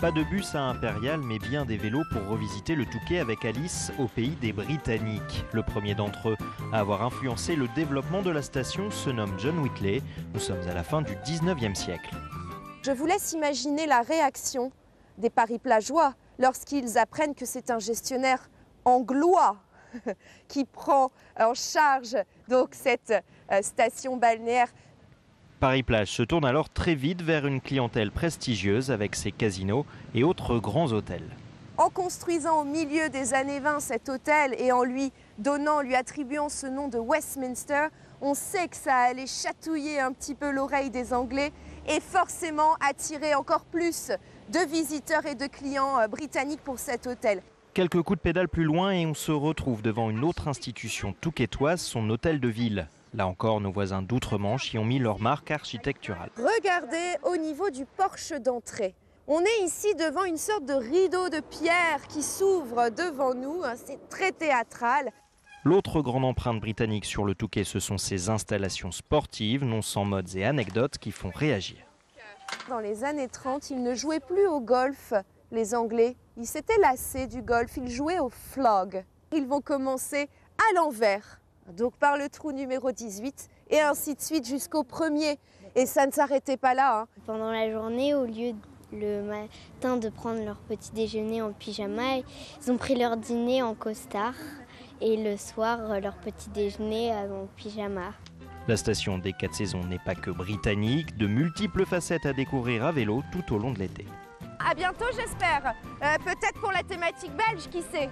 Pas de bus à Impérial, mais bien des vélos pour revisiter le Touquet avec Alice au pays des Britanniques. Le premier d'entre eux à avoir influencé le développement de la station se nomme John Whitley. Nous sommes à la fin du 19e siècle. Je vous laisse imaginer la réaction des Paris-Plageois lorsqu'ils apprennent que c'est un gestionnaire anglois qui prend en charge donc cette station balnéaire. Paris-Plage se tourne alors très vite vers une clientèle prestigieuse avec ses casinos et autres grands hôtels. En construisant au milieu des années 20 cet hôtel et en lui attribuant ce nom de Westminster, on sait que ça allait chatouiller un petit peu l'oreille des Anglais et forcément attirer encore plus de visiteurs et de clients britanniques pour cet hôtel. Quelques coups de pédale plus loin et on se retrouve devant une autre institution touquetoise, son hôtel de ville. Là encore, nos voisins d'outre-Manche y ont mis leur marque architecturale. Regardez au niveau du porche d'entrée. On est ici devant une sorte de rideau de pierre qui s'ouvre devant nous. C'est très théâtral. L'autre grande empreinte britannique sur le Touquet, ce sont ces installations sportives, non sans modes et anecdotes qui font réagir. Dans les années 30, ils ne jouaient plus au golf, les Anglais. Ils s'étaient lassés du golf, ils jouaient au flog. Ils vont commencer à l'envers, donc par le trou numéro 18, et ainsi de suite jusqu'au premier. Et ça ne s'arrêtait pas là. Pendant la journée, au lieu le matin de prendre leur petit déjeuner en pyjama, ils ont pris leur dîner en costard et le soir, leur petit déjeuner en pyjama. La station des 4 saisons n'est pas que britannique, de multiples facettes à découvrir à vélo tout au long de l'été. À bientôt, j'espère. Peut-être pour la thématique belge, qui sait.